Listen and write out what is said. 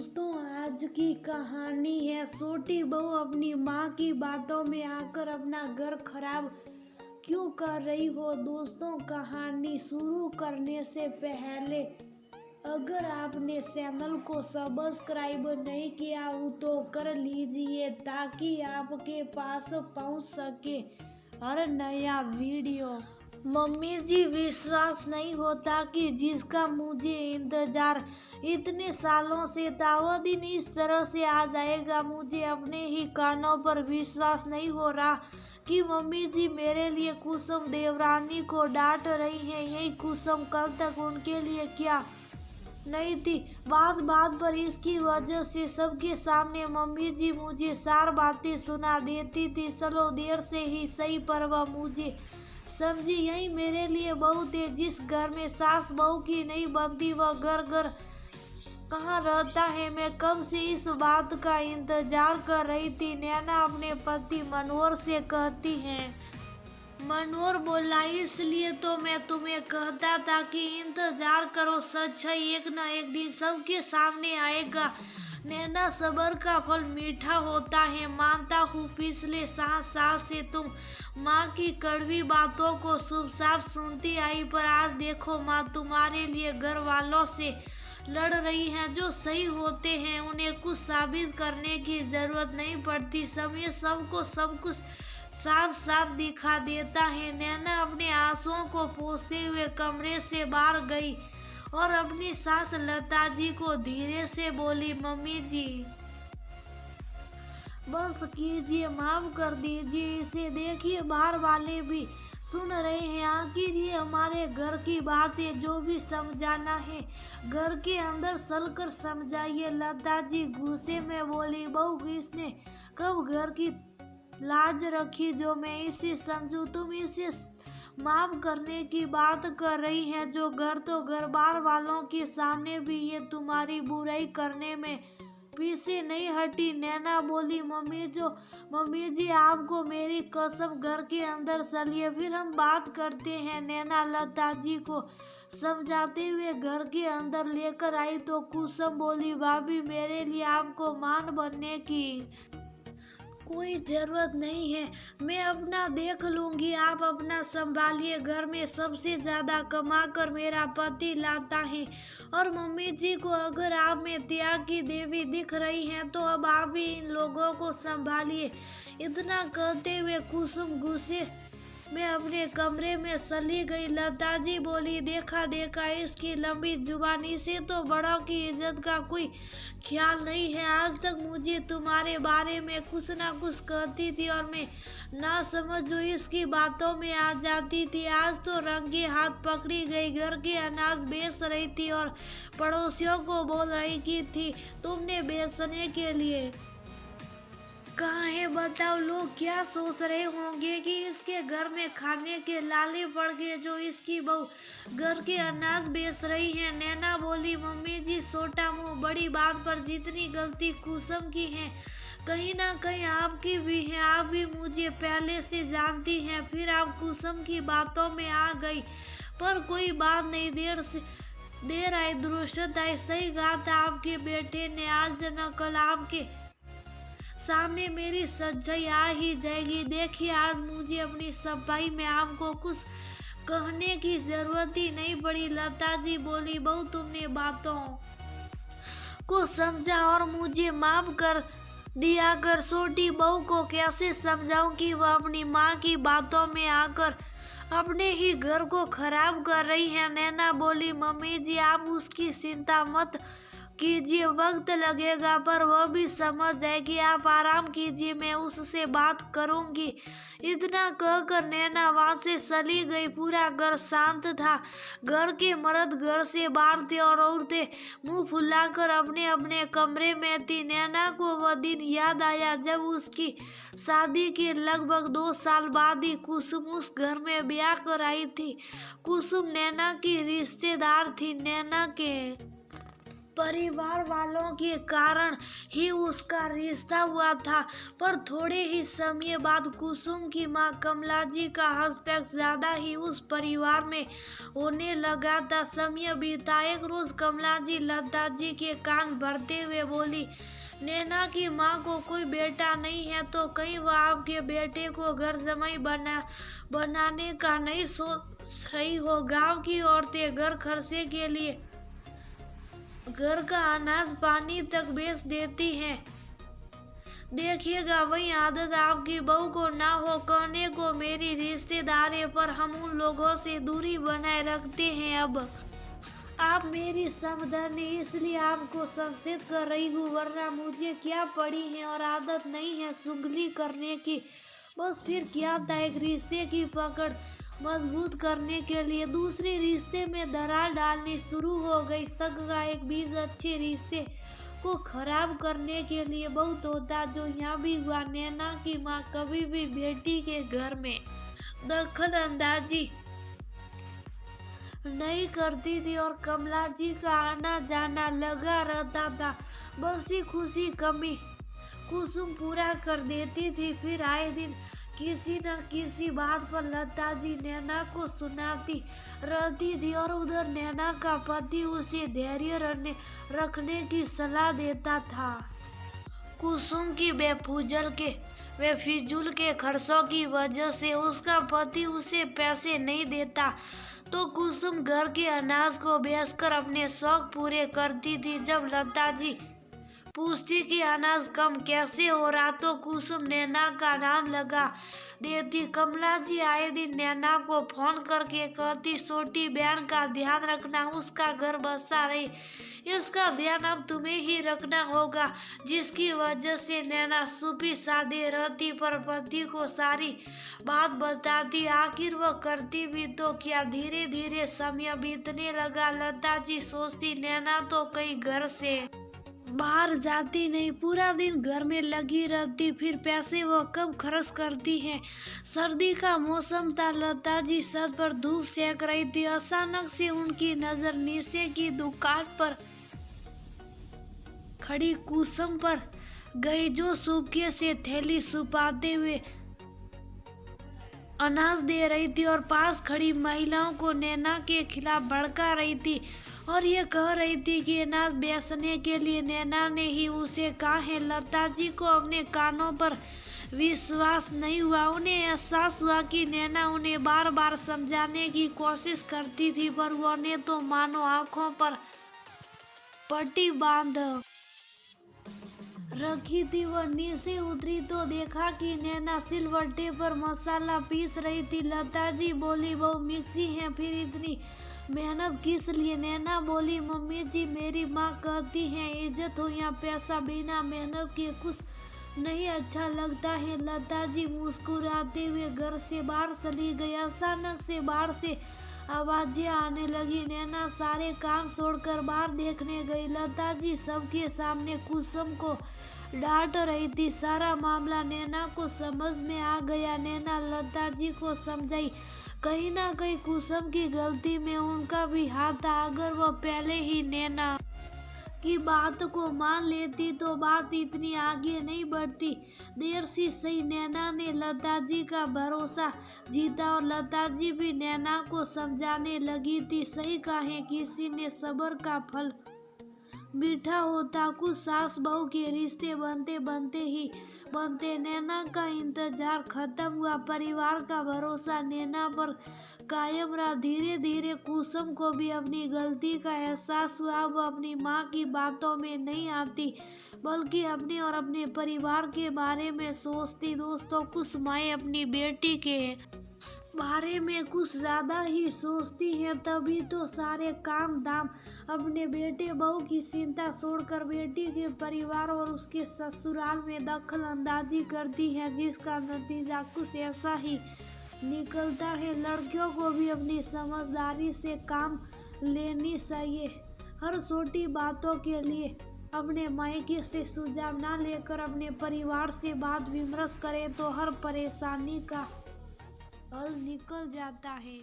दोस्तों, आज की कहानी है छोटी बहू अपनी माँ की बातों में आकर अपना घर खराब क्यों कर रही हो। दोस्तों, कहानी शुरू करने से पहले अगर आपने चैनल को सब्सक्राइब नहीं किया हो तो कर लीजिए ताकि आपके पास पहुंच सके हर नया वीडियो। मम्मी जी, विश्वास नहीं होता कि जिसका मुझे इंतजार इतने सालों से था वो दिन इस तरह से आ जाएगा। मुझे अपने ही कानों पर विश्वास नहीं हो रहा कि मम्मी जी मेरे लिए कुसुम देवरानी को डांट रही हैं। यही कुसुम कल तक उनके लिए क्या नहीं थी। बात बात पर इसकी वजह से सबके सामने मम्मी जी मुझे सार बातें सुना देती थी। चलो देर से ही सही पर वह मुझे समझी यही मेरे लिए बहुत है। जिस घर में सास बहू की नहीं बनती वह घर कहाँ रहता है। मैं कब से इस बात का इंतजार कर रही थी। नैना अपने पति मनोहर से कहती है। मनोहर बोला, इसलिए तो मैं तुम्हें कहता था कि इंतजार करो, सच्चाई एक न एक दिन सबके सामने आएगा। नैना, सब्र का फल मीठा होता है। मानता हूँ पिछले 7 साल से तुम माँ की कड़वी बातों को चुपचाप सुनती आई, पर आज देखो माँ तुम्हारे लिए घर वालों से लड़ रही हैं। जो सही होते हैं उन्हें कुछ साबित करने की जरूरत नहीं पड़ती। समय सबको सब कुछ साफ साफ दिखा देता है। नैना अपने आंसुओं को पोंछते हुए कमरे से बाहर गई और अपनी सास लता जी को धीरे से बोली, मम्मी जी बस कीजिए, माफ कर दीजिए इसे। देखिए बाहर वाले भी सुन रहे हैं। आखिर ये हमारे घर की बात है, जो भी समझाना है घर के अंदर चलकर समझाइए। लता जी गुस्से में बोली, बहू इसने कब घर की लाज रखी जो मैं इसे समझूं। तुम इसे माफ करने की बात कर रही हैं जो घर तो घर बार वालों के सामने भी ये तुम्हारी बुराई करने में पीछे नहीं हटी। नैना बोली, मम्मी जी आपको मेरी कसम, घर के अंदर चलिए फिर हम बात करते हैं। नैना लता जी को समझाते हुए घर के अंदर लेकर आई तो कुसुम बोली, भाभी मेरे लिए आपको मान बनने की कोई जरूरत नहीं है, मैं अपना देख लूंगी, आप अपना संभालिए। घर में सबसे ज्यादा कमा कर मेरा पति लाता है और मम्मी जी को अगर आप में त्याग की देवी दिख रही हैं तो अब आप ही इन लोगों को संभालिए। इतना कहते हुए कुसुम गुस्से में अपने कमरे में चली गई। लता जी बोली, देखा इसकी लंबी जुबानी से तो बड़ों की इज्जत का कोई ख्याल नहीं है। आज तक मुझे तुम्हारे बारे में कुछ ना कुछ कहती थी और मैं ना समझ जो इसकी बातों में आ जाती थी। आज तो रंगे हाथ पकड़ी गई, घर के अनाज बेच रही थी और पड़ोसियों को बोल रही की थी तुमने बेचने के लिए कहाँ है। बताओ लोग क्या सोच रहे होंगे कि इसके घर में खाने के लाले पड़ गए जो इसकी बहू घर के अनाज बेच रही है। नैना बोली, मम्मी जी छोटा मुंह, बड़ी बात पर जितनी गलती कुसुम की है कहीं ना कहीं आपकी भी है। आप भी मुझे पहले से जानती हैं, फिर आप कुसुम की बातों में आ गई। पर कोई बात नहीं, देर आई दुरुस्त आई। सही कहा था आपके बेटे ने, आज न कल आपके सामने मेरी सच्चाई आ ही जाएगी। देखिए आज मुझे अपनी सफाई में आपको कुछ कहने की जरूरत ही नहीं पड़ी। लता जी बोली, बहू तुमने बातों को समझा और मुझे माफ कर दिया कर। छोटी बहू को कैसे समझाऊं कि वह अपनी माँ की बातों में आकर अपने ही घर को खराब कर रही है। नैना बोली, मम्मी जी आप उसकी चिंता मत कीजिए, वक्त लगेगा पर वह भी समझ जाएगी। आप आराम कीजिए, मैं उससे बात करूंगी। इतना कहकर नैना वहां से चली गई। पूरा घर शांत था। घर के मर्द घर से बाहर थे और औरतें मुंह फुलाकर अपने अपने कमरे में थी। नैना को वह दिन याद आया जब उसकी शादी के लगभग 2 साल बाद ही कुसुम उस घर में ब्याह कर आई थी। कुसुम नैना की रिश्तेदार थी। नैना के परिवार वालों के कारण ही उसका रिश्ता हुआ था। पर थोड़े ही समय बाद कुसुम की माँ कमला जी का हस्तक्षेप ज्यादा ही उस परिवार में होने लगा था। समय बीता, एक रोज कमला जी लता जी के कान भरते हुए बोली, नैना की माँ को कोई बेटा नहीं है तो कहीं वह आपके बेटे को घर जमाई बनाने का नहीं सोच रही हो। गांव की औरतें घर खर्चे के लिए घर का अनाज पानी तक बेच देती हैं। देखिएगा वही आदत आपकी बहू को ना हो। कहने को मेरी रिश्तेदारी पर हम उन लोगों से दूरी बनाए रखते हैं। अब आप मेरी समझदारी इसलिए आपको संशय कर रही हूँ, वरना मुझे क्या पड़ी है और आदत नहीं है चुगली करने की। बस फिर क्या था, एक रिश्ते की पकड़ मजबूत करने के लिए दूसरे रिश्ते में दरार डालनी शुरू हो गई। शक का एक बीज अच्छे रिश्ते को खराब करने के लिए बहुत होता, जो यहाँ भी हुआ। नैना की माँ कभी भी बेटी के घर में दखल अंदाजी नहीं करती थी और कमला जी का आना जाना लगा रहता था। बस ही खुशी कमी कुसुम पूरा कर देती थी। फिर आए दिन किसी न किसी बात पर लता जी नैना को सुनाती रहती थी और उधर नैना का पति उसे धैर्य रखने की सलाह देता था। कुसुम की बेफिजूल के खर्चों की वजह से उसका पति उसे पैसे नहीं देता, तो कुसुम घर के अनाज को बेचकर अपने शौक पूरे करती थी। जब लता जी पूछती कि अनाज कम कैसे हो रहा, तो कुसुम नैना का नाम लगा देती। कमला जी आए दिन नैना को फोन करके कहती, छोटी बहन का ध्यान रखना, उसका घर बसा रही, इसका ध्यान अब तुम्हें ही रखना होगा। जिसकी वजह से नैना चुप्पी साधे रहती पर पति को सारी बात बताती। आखिर वह करती भी तो क्या। धीरे धीरे समय बीतने लगा। लता जी सोचती, नैना तो कहीं घर से बाहर जाती नहीं, पूरा दिन घर में लगी रहती, फिर पैसे वो कब खर्च करती है। सर्दी का मौसम था, लता जी सर पर धूप सेक रही थी। अचानक से उनकी नजर नीचे की दुकान पर खड़ी कुसुम पर गई, जो सूखे से थैली छुपाते हुए अनाज दे रही थी और पास खड़ी महिलाओं को नैना के खिलाफ भड़का रही थी और ये कह रही थी कि अनाज बेचने के लिए नैना ने ही उसे कहा है। लता जी को अपने कानों पर विश्वास नहीं हुआ। उन्हें एहसास हुआ कि नैना उन्हें बार बार समझाने की कोशिश करती थी, पर उन्हें तो मानो आंखों पर पट्टी बांध रखी थी। वह नीचे उतरी तो देखा कि नैना सिलवट्टे पर मसाला पीस रही थी। लता जी बोली, वो मिक्सी है, फिर इतनी मेहनत किस लिए? नैना बोली, मम्मी जी मेरी माँ कहती है इज्जत हो या पैसा, बिना मेहनत के कुछ नहीं अच्छा लगता है। लता जी मुस्कुराते हुए घर से बाहर चली गई। अचानक से बाहर से आवाजें आने लगी। नैना सारे काम छोड़कर बाहर देखने गई। लता जी सबके सामने कुसुम को डांट रही थी। सारा मामला नैना को समझ में आ गया। नैना लता जी को समझाई, कहीं ना कहीं कुसुम की गलती में उनका भी हाथ था। अगर वो पहले ही नैना की बात को मान लेती तो बात इतनी आगे नहीं बढ़ती। देर से सही नैना ने लता जी का भरोसा जीता और लता जी भी नैना को समझाने लगी थी। सही कहे, किसी ने सब्र का फल मीठा होता। कुछ सास बहू के रिश्ते बनते नैना का इंतजार खत्म हुआ। परिवार का भरोसा नैना पर कायम रहा। धीरे धीरे कुसुम को भी अपनी गलती का एहसास हुआ। वो अपनी माँ की बातों में नहीं आती, बल्कि अपने और अपने परिवार के बारे में सोचती। दोस्तों, कुछ माएँ अपनी बेटी के बारे में कुछ ज्यादा ही सोचती हैं, तभी तो सारे काम धाम अपने बेटे बहू की चिंता छोड़कर बेटी के परिवार और उसके ससुराल में दखल अंदाजी करती हैं, जिसका नतीजा कुछ ऐसा ही निकलता है। लड़कियों को भी अपनी समझदारी से काम लेनी चाहिए। हर छोटी बातों के लिए अपने मायके से सुझाव ना लेकर अपने परिवार से बात विमर्श करें तो हर परेशानी का हल निकल जाता है।